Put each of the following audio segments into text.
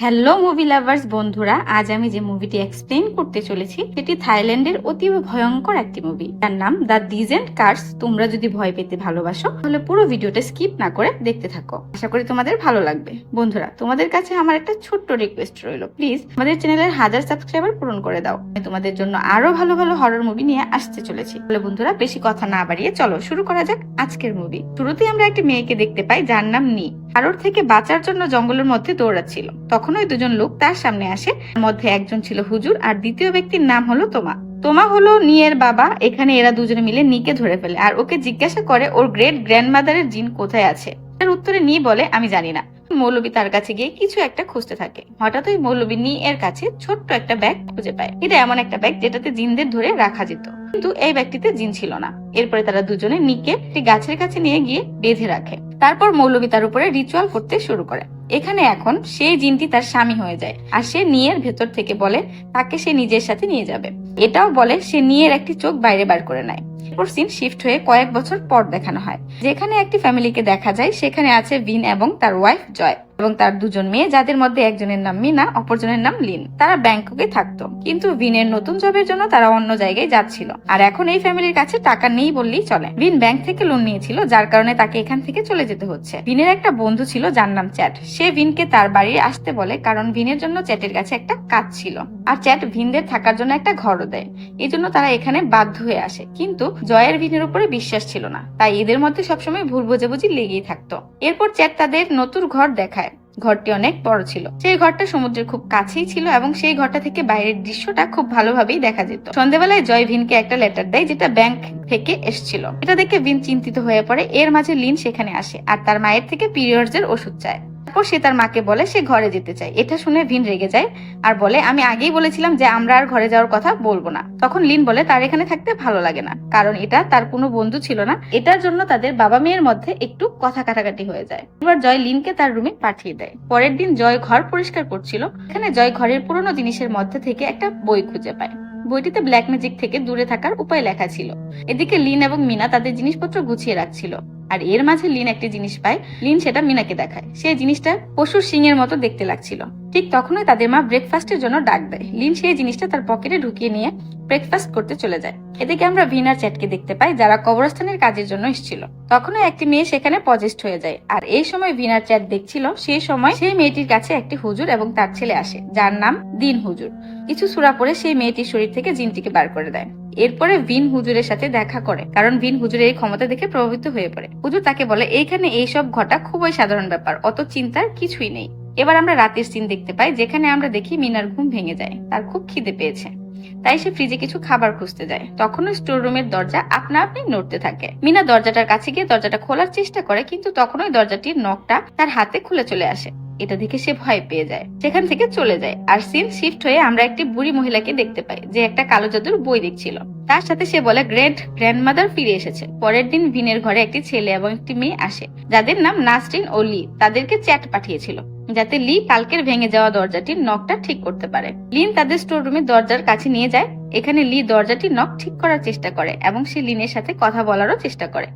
Hello movie lovers বন্ধুরা, আজ আমি যে মুভিটি এক্সপ্লেইন করতে চলেছি সেটি থাইল্যান্ডের অতীব ভয়ঙ্কর একটি মুভি। তার নাম দ্য ডিজেন্ট কার্স। তোমরা যদি ভয় পেতে ভালোবাসো তাহলে পুরো ভিডিওটা স্কিপ না করে দেখতে থাকো। আশা করি তোমাদের ভালো লাগবে। বন্ধুরা, তোমাদের কাছে আমার একটা ছোট্ট রিকোয়েস্ট রইল, প্লিজ আমাদের চ্যানেলের 1000 সাবস্ক্রাইবার পূরণ করে দাও। আমি তোমাদের জন্য আরো ভালো ভালো হরর মুভি নিয়ে আসতে চলেছি। তাহলে বন্ধুরা, বেশি কথা না বাড়িয়ে চলো শুরু করা যাক আজকের মুভি। শুরুতেই আমরা একটি মেয়েকে দেখতে পাই যার নাম নি। কারোর থেকে বাঁচার জন্য জঙ্গলের মধ্যে দৌড়াচ্ছিল। তখন ওই দুজন লোক তার সামনে আসে। তার মধ্যে একজন ছিল হুজুর আর দ্বিতীয় ব্যক্তির নাম হলো তোমা। তোমা হলো নিয়ের বাবা। এখানে এরা দুজনে মিলে নিকে ধরে ফেলে আর ওকে জিজ্ঞাসা করে ওর গ্রেট গ্র্যান্ডমাদারের জিন কোথায় আছে। এর উত্তরে নি বলে আমি জানি না। মৌলবী তার কাছে গিয়ে কিছু একটা খুঁজতে থাকে। হঠাৎ ওই মৌলবী নি এর কাছে ছোট্ট একটা ব্যাগ খুঁজে পায়। এটা এমন একটা ব্যাগ যেটাতে জিনদের ধরে রাখা যেত, কিন্তু এই ব্যাগটিতে জিন ছিল না। এরপরে তারা দুজনে নিকে একটি গাছের কাছে নিয়ে গিয়ে বেঁধে রাখে। তারপর মৌলবী তার উপরে রিচুয়াল করতে শুরু করে। এখানে এখন সেই জিনটি তার স্বামী হয়ে যায় আর সে নিয়ের ভেতর থেকে বলে তাকে সে নিজের সাথে নিয়ে যাবে। এটাও বলে সে নিয়ের একটি চোখ বাইরে বার করে নেয়। এরপর সিন শিফট হয়ে কয়েক বছর পর দেখানো হয়, যেখানে একটি ফ্যামিলিকে দেখা যায়। সেখানে আছে ভিন এবং তার ওয়াইফ জয় এবং তার দুজন মেয়ে, যাদের মধ্যে একজনের নাম মিনা, অপরজনের নাম লিন। তারা ব্যাংককে থাকতো, কিন্তু ভিনের নতুন জবের জন্য তারা অন্য জায়গায় যাচ্ছিল। আর এখন এই ফ্যামিলির কাছে টাকা নেই বললেই চলে। ভিন ব্যাংক থেকে লোন নিয়েছিল, যার কারণে তাকে এখান থেকে চলে যেতে হচ্ছে। ভিনের একটা বন্ধু ছিল যার নাম চ্যাট। সে ভিনকে তার বাড়ি আসতে বলে, কারণ ভিনের জন্য চ্যাটের কাছে একটা কাজ ছিল আর চ্যাট ভিনদের থাকার জন্য একটা ঘরও দেয়। এই জন্য তারা এখানে বাধ্য হয়ে আসে। কিন্তু জয়ের ভিনের উপরে বিশ্বাস ছিল না, তাই এদের মধ্যে সবসময় ভুল বোঝাবুঝি লেগেই থাকতো। এরপর চ্যাট তাদের নতুন ঘর দেখায়। ঘরটি অনেক বড় ছিল। সেই ঘরটা সমুদ্রের খুব কাছেই ছিল এবং সেই ঘরটা থেকে বাইরের দৃশ্যটা খুব ভালোভাবেই দেখা যেত। সন্ধ্যাবেলায় জয় ভিনকে একটা লেটার দেয়, যেটা ব্যাংক থেকে এসেছিল। এটা দেখে ভিন চিন্তিত হয়ে পড়ে। এর মাঝে লিন সেখানে আসে আর তার মায়ের থেকে পিরিয়ডস এর ওষুধ চায়। তারপর সে তার মাকে বলে সে ঘরে যেতে চায়। এটা শুনে ভিন রেগে যায় আর বলে আমি আগেই বলেছিলাম যে আমরা আর ঘরে যাওয়ার কথা বলবো না। তখন লিন বলে তার এখানে থাকতে ভালো লাগে না, কারণ এটা তার কোনো বন্ধু ছিল না। এটার জন্য তাদের বাবা মেয়ের মধ্যে একটু কথা কাটাকাটি হয়ে যায়। এবার জয় লিনকে তার রুমে পাঠিয়ে দেয়। পরের দিন জয় ঘর পরিষ্কার করছিল। এখানে জয় ঘরের পুরোনো জিনিসের মধ্যে থেকে একটা বই খুঁজে পায়। বইটিতে ব্ল্যাক ম্যাজিক থেকে দূরে থাকার উপায় লেখা ছিল। এদিকে লিন এবং মিনা তাদের জিনিসপত্র গুছিয়ে রাখছিল। আর এর মাঝে লিন একটি জিনিস পায়। লিন সেটা মিনাকে দেখায়। সেই জিনিসটা পশুর শিংয়ের মতো দেখতে লাগছিল। ঠিক তখনই তাদের মা ব্রেকফাস্টের জন্য ডাক দেয়। লিন সেই জিনিসটা তার পকেটে ঢুকিয়ে নিয়ে ব্রেকফাস্ট করতে চলে যায়। এদিকে আমরা ভিন আর চ্যাটকে দেখতে পাই, যারা কবরস্থানের কাজের জন্য এসেছিল। তখনও একটি মেয়ে সেখানে পজেস্ট হয়ে যায়। আর এই সময় ভিন আর চ্যাট দেখছিল, সেই সময় সেই মেয়েটির কাছে একটি হুজুর এবং তার ছেলে আসে, যার নাম দিন হুজুর। কিছু সূরা পড়ে সেই মেয়েটির শরীর থেকে জিনটিকে বার করে দেয়। এরপরে ভিন হুজুরের সাথে দেখা করে, কারণ ভিন হুজুরের এই ক্ষমতা দেখে প্রভাবিত হয়ে পড়ে। হুজুর তাকে বলে এইখানে এইসব ঘটা খুবই সাধারণ ব্যাপার, অত চিন্তার কিছুই নেই। এবার আমরা রাতের সিন দেখতে পাই, যেখানে আমরা দেখি মিনার ঘুম ভেঙে যায়। তার খুব খিদে পেয়েছে, তাই সে ফ্রিজে কিছু খাবার খুঁজতে যায়। তখনও স্টোর রুমের দরজা আপনা আপনি নড়তে থাকে। মিনা দরজাটার কাছে গিয়ে দরজাটা খোলার চেষ্টা করে, কিন্তু তখন ওই দরজাটির নখটা তার হাতে খুলে চলে আসে। এটা দেখে সে ভয় পেয়ে যায়, সেখান থেকে চলে যায়। আর সিন শিফট হয়ে আমরা একটি বুড়ি মহিলাকে দেখতে পাই, যে একটা কালো জাদুর বই দেখছিল। তার সাথে সে বলে গ্রেট গ্র্যান্ডমাদার ফিরে এসেছে। পরের দিন ভিনের ঘরে একটি ছেলে এবং একটি মেয়ে আসে, যাদের নাম নাসরিন ও লি। তাদেরকে চ্যাট পাঠিয়েছিল যাতে লি কালকের ভেঙে যাওয়া দরজাটির নখটা ঠিক করতে পারে। লিন তাদের স্টোর রুমের দরজার কাছে নিয়ে যায়। এখানে লি দরজাটির নখ ঠিক করার চেষ্টা করে এবং সে লিনের সাথে কথা বলারও চেষ্টা করে,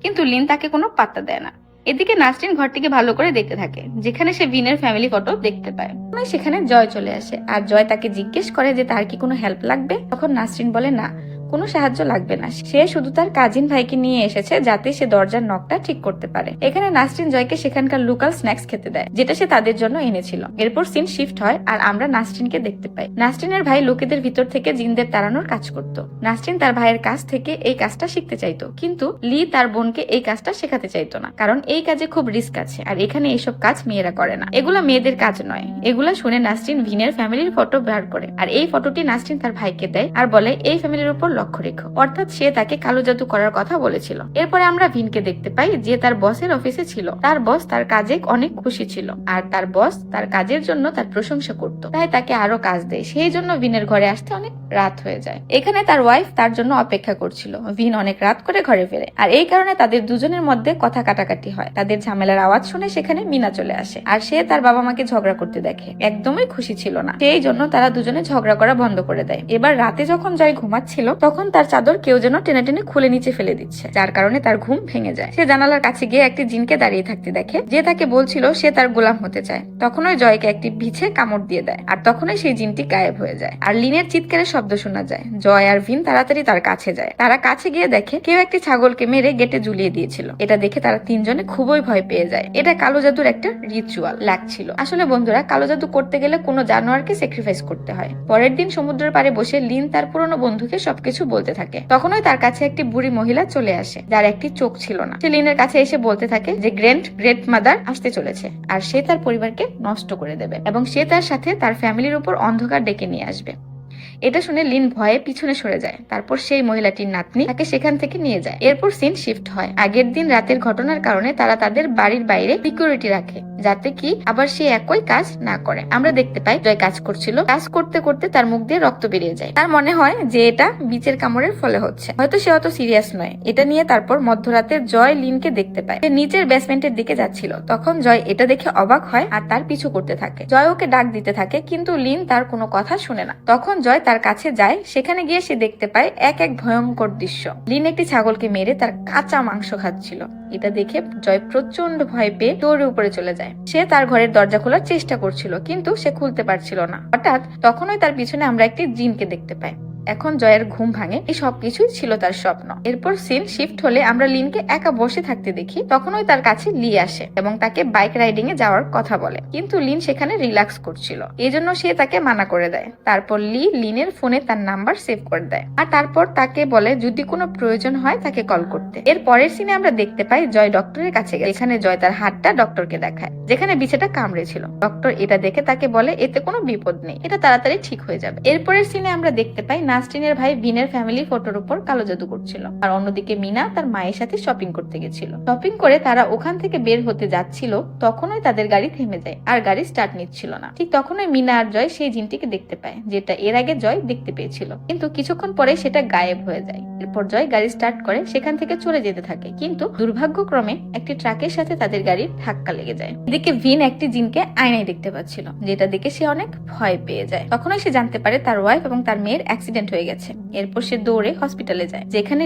কিন্তু লিন তাকে কোনো পাত্তা দেয় না। এদিকে নাসরিন ঘরটিকে ভালো করে দেখতে থাকে, যেখানে সে ভিনের ফ্যামিলি ফটো দেখতে পায়। সেখানে জয় চলে আসে আর জয় তাকে জিজ্ঞেস করে যে তার কি কোনো হেল্প লাগবে। তখন নাসরিন বলে না, কোনো সাহায্য লাগবে না। সে শুধু তার কাজিন ভাইকে নিয়ে এসেছে যাতে সে দরজার নখটা ঠিক করতে পারে। এখানে নাসরিন জয়কে সেখানকার লোকাল স্ন্যাক্স খেতে দেয়, যেটা সে তাদের জন্য এনেছিল। এরপর সিন শিফট হয় আর আমরা নাসরিনকে দেখতে পাই। নাসরিনের ভাই লোকেদের ভিতর থেকে জিনদের তাড়ানোর কাজ করত। নাসরিন তার ভাইয়ের কাছ থেকে এই কাজটা শিখতে চাইতো, কিন্তু লি তার বোনকে এই কাজটা শেখাতে চাইতো না, কারণ এই কাজে খুব রিস্ক আছে আর এখানে এইসব কাজ মেয়েরা করে না। এগুলা মেয়েদের কাজ নয়। এগুলা শুনে নাসরিন ভিনের ফ্যামিলির ফটো বের করে আর এই ফটোটি নাসরিন তার ভাইকে দেয় আর বলে এই ফ্যামিলির উপর লক্ষ্য রেখো, অর্থাৎ সে তাকে কালো জাদু করার কথা বলেছিল। এরপরে আমরা ভিনকে দেখতে পাই, যে তার বসের অফিসে ছিল। তার বস তার কাজে অনেক খুশি ছিল আর তার বস তার কাজের জন্য তার প্রশংসা করত, তাই তাকে আরো কাজ দেয়। সেই জন্য ভিনের ঘরে আসতে অনেক রাত হয়ে যায়। এখানে তার ওয়াইফ তার জন্য অপেক্ষা করছিল। ভিন অনেক রাত করে ঘরে ফেরে আর এই কারণে তাদের দুজনের মধ্যে কথা কাটাকাটি হয়। তাদের ঝামেলার আওয়াজ শুনে সেখানে মিনা চলে আসে আর সে তার বাবা মাকে ঝগড়া করতে দেখে। একদমই খুশি ছিল না, সেই জন্য তারা দুজনে ঝগড়া করা বন্ধ করে দেয়। এবার রাতে যখন জয় ঘুমাচ্ছিল তখন তার চাদর কেউ যেন টেনে টেনে খুলে নিচে ফেলে দিচ্ছে, যার কারণে তার ঘুম ভেঙে যায়। সে জানালার কাছে গিয়ে একটি জিনকে দাঁড়িয়ে থাকতে দেখে, যে তাকে বলছিল সে তার গোলাম হতে চায়। তখনই জয়কে একটি বিছে কামড় দিয়ে দেয়, আর তখনই সেই জিনটি গায়েব হয়ে যায়। আর লিনের চিৎকারের শব্দ শোনা যায়। জয় আর ভিন তাড়াতাড়ি তার কাছে যায়। তারা কাছে গিয়ে দেখে কেউ একটি ছাগলকে মেরে গেটে ঝুলিয়ে দিয়েছিল। এটা দেখে তারা তিনজনে খুবই ভয় পেয়ে যায়। এটা কালো জাদুর একটা রিচুয়াল লাগছিল। আসলে বন্ধুরা, কালো জাদু করতে গেলে কোনো জানোয়ারকে স্যাক্রিফাইস করতে হয়। পরের দিন সমুদ্রের পাড়ে বসে লিন তার পুরনো বন্ধুকে সবকিছু বলতে থাকে। তখনই তার কাছে একটি বুড়ি মহিলা চলে আসে, যার একটি চোখ ছিল না। সে লিনের কাছে এসে বলতে থাকে যে গ্রেট মাদার আসতে চলেছে, আর সে তার পরিবারকে নষ্ট করে দেবে এবং সে তার সাথে তার ফ্যামিলির উপর অন্ধকার ডেকে নিয়ে আসবে। এটা শুনে লিন ভয়ে পিছনে সরে যায়। তারপর সেই মহিলাটির নাতনি তাকে সেখান থেকে নিয়ে যায়। এরপর সিন শিফট হয়। আগের দিন রাতের ঘটনার কারণে তারা তাদের বাড়ির বাইরে সিকিউরিটি রাখে, যাতে কি আবার সে একই কাজ না করে। আমরা দেখতে পাই জয় কাজ করছিল। কাজ করতে করতে তার মুখ দিয়ে রক্ত বেরিয়ে যায়। তার মনে হয় যে এটা বিচের কামড়ের ফলে হচ্ছে, হয়তো সে অত সিরিয়াস নয় এটা নিয়ে। তারপর মধ্যরাতে জয় লিনকে দেখতে পায়। সে নিচের বেসমেন্টের দিকে যাচ্ছিল। তখন জয় এটা দেখে অবাক হয় আর তার পিছু করতে থাকে। জয় ওকে ডাক দিতে থাকে, কিন্তু লিন তার কোনো কথা শুনে না। তখন জয় তার কাছে যায়। সেখানে গিয়ে সে দেখতে পায় এক ভয়ঙ্কর দৃশ্য। লিন একটি ছাগলকে মেরে তার কাঁচা মাংস খাচ্ছিল। এটা দেখে জয় প্রচন্ড ভয় পেয়ে দৌড়ে উপরে চলে যায়। সে তার ঘরের দরজা খোলার চেষ্টা করছিল, কিন্তু সে খুলতে পারছিল না। হঠাৎ তখনই তার পিছনে আমরা একটি জিনকে দেখতে পাই। এখন জয়ের ঘুম ভাঙে। এই সবকিছুই ছিল তার স্বপ্ন। এরপর সিন শিফট হলে আমরা লিনকে একা বসে থাকতে দেখি। তখনই তার কাছে লি আসে এবং তাকে বাইক রাইডিং এ যাওয়ার কথা বলে, কিন্তু লিন সেখানে রিল্যাক্স করছিল। এই জন্য সে তাকে মানা করে দেয়। তারপর লিনের ফোনে তার নাম্বার সেভ করে দেয়, আর তারপর তাকে বলে যদি কোনো প্রয়োজন হয় তাকে কল করতে। এর পরের সিনে আমরা দেখতে পাই জয় ডক্টরের কাছে গেছে। এখানে জয় তার হাতটা ডক্টরকে দেখায়, যেখানে বিছাটা কামড়েছিল। ডক্টর এটা দেখে তাকে বলে এতে কোনো বিপদ নেই, এটা তাড়াতাড়ি ঠিক হয়ে যাবে। এরপরের সিনে আমরা দেখতে পাই নাসরিনের ভাই ভিনের ফ্যামিলি ফটোর উপর কালো জাদু করছিল, আর অন্যদিকে মিনা তার মায়ের সাথে শপিং করতে গেছিল। শপিং করে তারা ওখান থেকে বের হতে যাচ্ছিল, তখনই তাদের গাড়ি থেমে যায় আর গাড়ি স্টার্ট নিচ্ছিল না। ঠিক তখনই মিনা আর জয় সেই জিনটিকে দেখতে পায়, যেটা এর আগে জয় দেখতে পেয়েছিল, কিন্তু কিছুক্ষণ পরে সেটা গায়েব হয়ে যায়। এরপর জয় গাড়ি স্টার্ট করে সেখান থেকে চলে যেতে থাকে, কিন্তু দুর্ভাগ্যক্রমে একটি ট্রাকের সাথে তাদের গাড়ির ধাক্কা লেগে যায়। এদিকে ভিন একটি জিনকে আয়নায় দেখতে পাচ্ছিল, যেটা দেখে সে অনেক ভয় পেয়ে যায়। তখনই সে জানতে পারে তার ওয়াইফ এবং তার মেয়ের অ্যাক্সিডেন্ট হয়ে গেছে। এরপর সে দৌড়ে হসপিটালে যায়, যেখানে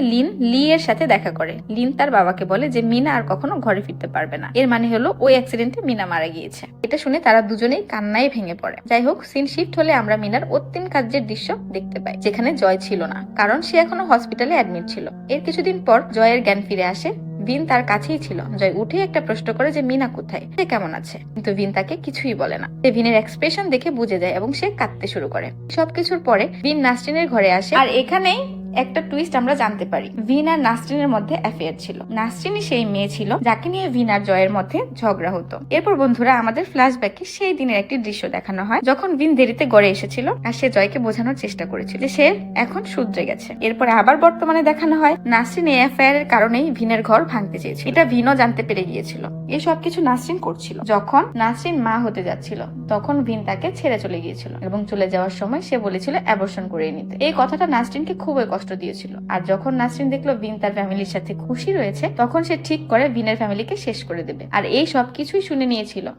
লি এর সাথে দেখা করে। লিন তার বাবাকে বলে যে মিনা আর কখনো ঘরে ফিরতে পারবে না। এর মানে হলো ওই অ্যাক্সিডেন্টে মিনা মারা গিয়েছে। এটা শুনে তারা দুজনেই কান্নায় ভেঙে পড়ে। যাই হোক, সিন শিফট হলে আমরা মিনার অন্তিম কার্যের দৃশ্য দেখতে পাই, যেখানে জয় ছিল না, কারণ সে এখনো হসপিটালে অ্যাডমিট ছিল। এর কিছুদিন পর জয়ের জ্ঞান ফিরে আসে। ভিন তার কাছেই ছিল। জয় উঠে একটা প্রশ্ন করে যে মিনা কোথায়, সে কেমন আছে, কিন্তু ভিন তাকে কিছুই বলে না। সে ভিনের এক্সপ্রেশন দেখে বুঝে যায় এবং সে কাঁদতে শুরু করে। সবকিছুর পরে ভিন নাসরিনের ঘরে আসে, আর এখানেই একটা টুইস্ট আমরা জানতে পারি। ভিন আর নাসরিনের মধ্যে অ্যাফেয়ার ছিল। নাসরিনই সেই মেয়ে ছিল যাকে নিয়ে ভিন আর জয়ের মধ্যে ঝগড়া হতো। এরপর বন্ধুরা, আমাদের ফ্ল্যাশব্যাকে সেই দিনের একটি দৃশ্য দেখানো হয়, যখন ভিন দেরিতে গড়ে এসেছিল আর সে জয়কে বোঝানোর চেষ্টা করেছিল যে সে এখন শুধরে গেছে। এরপরে আবার বর্তমানে দেখানো হয় নাসরিন এই অ্যাফেয়ারের কারণেই ভিনের ঘর ভাঙতে চেয়েছিল। এটা ভিনও জানতে পেরে গিয়েছিল। এই সবকিছু নাসরিন করছিল। যখন নাসরিন মা হতে যাচ্ছিল, তখন ভিন তাকে ছেড়ে চলে গিয়েছিল এবং চলে যাওয়ার সময় সে বলেছিল অ্যাবর্শন করে নিতে। এই কথাটা নাসরিনকে খুবই কষ্ট দিয়েছিল। আর যখন নাসরিন দেখলো ভিন তার ফ্যামিলির সাথে খুশি রয়েছে, তখন সে ঠিক করে ভিনের ফ্যামিলিকে শেষ করে দেবে। আর এই সবকিছুই শুনে নিয়েছিল।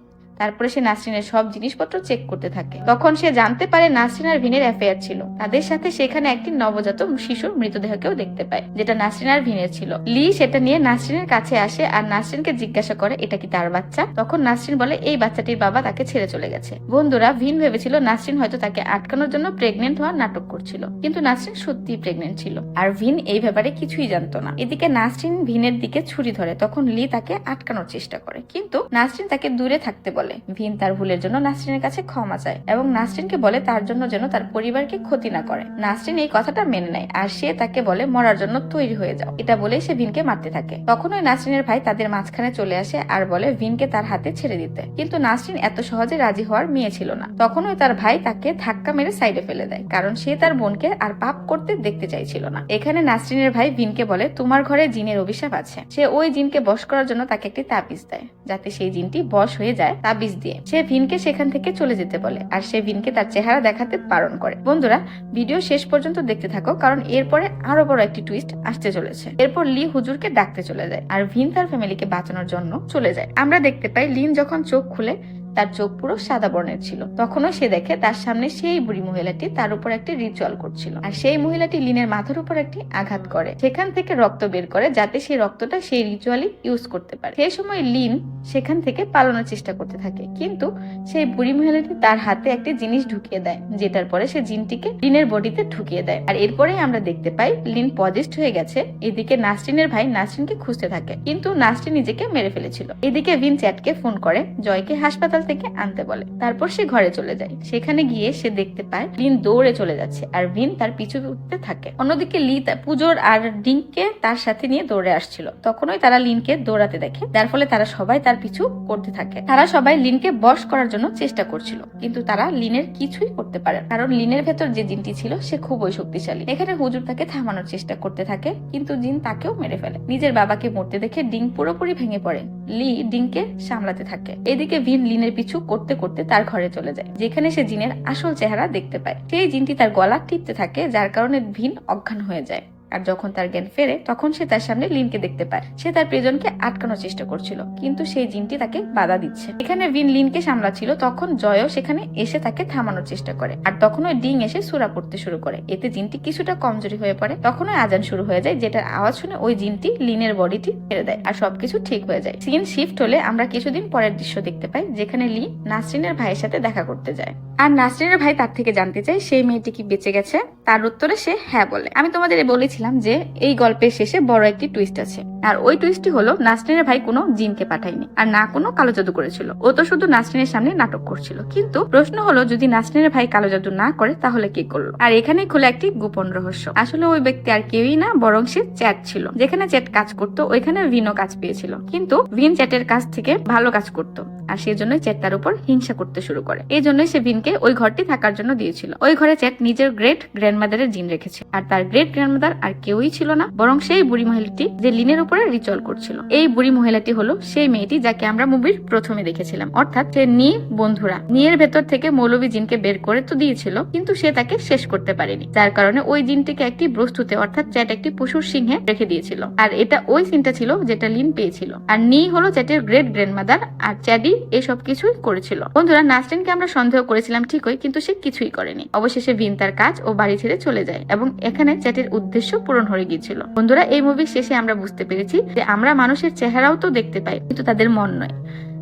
তারপরে সে নাসরিনের সব জিনিসপত্র চেক করতে থাকে। তখন সে জানতে পারে নাসরিন আর ভিনের অ্যাফেয়ার ছিল। তাদের সাথে সেখানে একটি নবজাত শিশুর মৃতদেহকেও দেখতে পায়, যেটা নাসরিন আর ভিনের ছিল। লি সেটা নিয়ে নাসরিনের কাছে আসে আর নাসরিনকে জিজ্ঞাসা করে এটা কি তার বাচ্চা। তখন নাসরিন বলে এই বাচ্চাটির বাবা তাকে ছেড়ে চলে গেছে। বন্ধুরা, ভিন ভেবেছিল নাসরিন হয়তো তাকে আটকানোর জন্য প্রেগনেন্ট হওয়ার নাটক করছিল, কিন্তু নাসরিন সত্যিই প্রেগনেন্ট ছিল, আর ভিন এই ব্যাপারে কিছুই জানতো না। এদিকে নাসরিন ভিনের দিকে ছুরি ধরে। তখন লি তাকে আটকানোর চেষ্টা করে, কিন্তু নাসরিন তাকে দূরে থাকতে বলে। ভিন তার ভুলের জন্য নাসরিনের কাছে ক্ষমা চায় এবং নাসরিনকে বলে তার জন্য যেন তার পরিবারকে ক্ষতি না করে। নাসরিন এই কথাটা মেনে নেয় আর সে তাকে বলে মরার জন্য তৈরি হয়ে যাও। এটা বলেই সে ভিনকে মারতে থাকে। তখন ওই নাসরিনের ভাই তাদের মাঝখানে চলে আসে আর বলে ভিনকে তার হাতে ছেড়ে দিতে, কিন্তু নাসরিন এত সহজে রাজি হওয়ার মেয়ে ছিল না। তখন ওই তার ভাই তাকে ধাক্কা মেরে সাইডে ফেলে দেয়, কারণ সে তার বোনকে আর পাপ করতে দেখতে চাইছিল না। এখানে নাসরিনের ভাই ভিনকে বলে তোমার ঘরে জিনের অভিশাপ আছে। সে ওই জিনকে বশ করার জন্য তাকে একটি তাবিজ দেয়, যাতে সেই জিনটি বশ হয়ে যায়। তাবিজ দিয়ে সে ভিনকে সেখান থেকে চলে যেতে বলে, আর সে ভিনকে তার চেহারা দেখাতে বারণ করে। বন্ধুরা, ভিডিও শেষ পর্যন্ত দেখতে থাকো, কারণ এরপরে আরো বড় একটি টুইস্ট আসতে চলেছে। এরপর লি হুজুরকে ডাকতে চলে যায় আর ভিন তার ফ্যামিলিকে বাঁচানোর জন্য চলে যায়। আমরা দেখতে পাই লিন যখন চোখ খুলে তার চোখ পুরো সাদা বর্ণের ছিল। তখনও সে দেখে তার সামনে সেই বুড়ি মহিলাটি তার উপর একটি রিচুয়াল করছিল, আর সেই মহিলাটি লিনের মাথার উপর একটি আঘাত করে, সেখান থেকে রক্ত বের করে যাতে সেই রক্তটা সেই রিচুয়ালি ইউজ করতে পারে। সেই সময় লিন সেখান থেকে পালানোর চেষ্টা করতে থাকে, কিন্তু সেই বুড়ি মহিলাটি তার হাতে একটি জিনিস ঢুকিয়ে দেয়, যেটার পরে সে জিনটিকে লিনের বডিতে ঢুকিয়ে দেয়। আর এরপরেই আমরা দেখতে পাই লিন পজেস্ট হয়ে গেছে। এদিকে নাসরিনের ভাই নাসরিনকে খুঁজতে থাকে, কিন্তু নাসরিন নিজেকে মেরে ফেলেছিল। এদিকে ভিন চ্যাটকে ফোন করে জয়কে হাসপাতাল থেকে আনতে বলে। তারপর সে ঘরে চলে যায়। সেখানে গিয়ে সে দেখতে পায় লিন দৌড়ে চলে যাচ্ছে, আর ভিন তার পিছু উঠতে থাকে। অন্যদিকে লি পুজোর আর ডিংকে তার সাথে নিয়ে দৌড়ে আসছিল। তখনই তারা লিনকে দৌড়াতে দেখে, যার ফলে তারা সবাই তার পিছু করতে থাকে। তারা সবাই লিনকে বশ করার জন্য চেষ্টা করছিল, কিন্তু তারা লিনের কিছুই করতে পারে, কারণ লিনের ভেতর যে জিনটি ছিল সে খুবই শক্তিশালী। এখানে হুজুর তাকে থামানোর চেষ্টা করতে থাকে, কিন্তু জিন তাকেও মেরে ফেলে। নিজের বাবাকে মরতে দেখে ডিং পুরোপুরি ভেঙে পড়ে। লি ডিংকে সামলাতে থাকে। এদিকে ভিন লিনের পিছু করতে করতে তার ঘরে চলে যায়, যেখানে সে জিনের আসল চেহারা দেখতে পায়। সেই জিনটি তার গলা টিপতে থাকে, যার কারণে ভিন অজ্ঞান হয়ে যায়। আর যখন তার জ্ঞান ফেরে তখন সে তার সামনে লিনকে দেখতে পায়। সে তার প্রিয়জনকে আটকানোর চেষ্টা করছিল, কিন্তু সেই জিনটি তাকে বাধা দিচ্ছে। এখানে ভিন লিনকে সামলাচ্ছিল, তখন জয়ও সেখানে এসে তাকে থামানোর চেষ্টা করে। আর তখন ওই ডিং এসে সূরা পড়তে শুরু করে। এতে জিনটি কিছুটা কমজোরি হয়ে পড়ে। তখন ওই আজান শুরু হয়ে যায়, যেটার আওয়াজ শুনে ওই জিনটি লিনের বডিটি ছেড়ে দেয়, আর সবকিছু ঠিক হয়ে যায়। সিন শিফট হলে আমরা কিছুদিন পরের দৃশ্য দেখতে পাই, যেখানে লি নাসরিনের ভাইয়ের সাথে দেখা করতে যায়। আর নাসরিনের ভাই তার থেকে জানতে চায় সেই মেয়েটি কি বেঁচে গেছে। তার উত্তরে সে হ্যাঁ বলে। আমি তোমাদের বলেছিলাম যে এই গল্পের শেষে বড় একটি টুইস্ট আছে, আর ওই টুইস্টটি হলো নাসরিনের ভাই কোনো জিনকে পাঠায়নি, আর না কোনো কালো জাদু করেছিল। ও তো শুধু নাসরিনের সামনে নাটক করছিল। কিন্তু প্রশ্ন হলো, যদি নাসরিনের ভাই কালো জাদু না করে তাহলে কি করলো? আর এখানেই খোলা একটি গোপন রহস্য। আসলে ওই ব্যক্তি আর কেউই না, বরং সে চ্যাট ছিল। যেখানে চ্যাট কাজ করতো ওইখানে ভিনও কাজ পেয়েছিল, কিন্তু ভিন চ্যাটের কাছ থেকে ভালো কাজ করতো, আর সেই জন্যই চ্যাট তার উপর হিংসা করতে শুরু করে। এই জন্যই সে ভিনকে ওই ঘরটি থাকার জন্য দিয়েছিল। ওই ঘরে চ্যাট নিজের গ্রেট গ্র্যান্ডমাদারের জিন রেখেছে, আর তার গ্রেট গ্র্যান্ডমাদার আর কেউই ছিল না, বরং সেই বুড়ি মহিলাটি যে লিনের উপরে রিচুয়াল করছিল। এই বুড়ি মহিলাটি হলো সেই মেয়েটি যাকে আমরা মুভির প্রথমে দেখেছিলাম, অর্থাৎ সে নি বন্ধুরা নিয়ের ভেতর থেকে মৌলবী জিনকে বের করে তো দিয়েছিল, কিন্তু সে তাকে শেষ করতে পারেনি, যার কারণে ওই জিনটিকে একটি বস্তুতে অর্থাৎ চ্যাট একটি পশুর সিংহে রেখে দিয়েছিল। আর এটা ওই সিনটা ছিল যেটা লিন পেয়েছিল। আর নি হলো চ্যাটের গ্রেট গ্র্যান্ডমাদার, আর চ্যাডি এসব কিছুই করেছিল। বন্ধুরা, নাসরিনকে আমরা সন্দেহ করেছিলাম ঠিকই, কিন্তু সে কিছুই করেনি। অবশেষে ভিন তার কাজ ও বাড়ি ছেড়ে চলে যায়, এবং এখানে চ্যাটের উদ্দেশ্য পূরণ হয়ে গিয়েছিল। বন্ধুরা, এই মুভির শেষে আমরা বুঝতে পেরেছি যে আমরা মানুষের চেহারাও তো দেখতে পাই, কিন্তু তাদের মন নয়।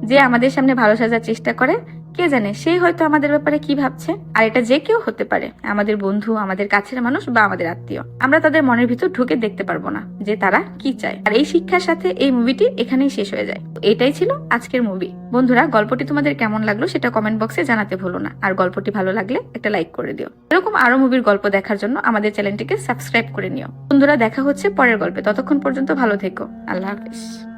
যে আমাদের সামনে ভালো সাজার চেষ্টা করে, কে জানে সেই হয়তো আমাদের ব্যাপারে কি ভাবছে। আর এটা যে কেউ হতে পারে, আমাদের বন্ধু, আমাদের কাছের মানুষ বা আমাদের আত্মীয়। আমরা তাদের মনের ভিতর ঢুকে দেখতে পারবো না যে তারা কি চায়। আর এই শিক্ষার সাথে এই মুভিটি এখানেই শেষ হয়ে যায়। এটাই ছিল আজকের মুভি। বন্ধুরা, গল্পটি তোমাদের কেমন লাগলো সেটা কমেন্ট বক্সে জানাতে ভুলো না। আর গল্পটি ভালো লাগলে একটা লাইক করে দিও। এরকম আরো মুভির গল্প দেখার জন্য আমাদের চ্যানেলটিকে সাবস্ক্রাইব করে নিও। বন্ধুরা, দেখা হচ্ছে পরের গল্পে। ততক্ষণ পর্যন্ত ভালো থেকো। আল্লাহ হাফেজ।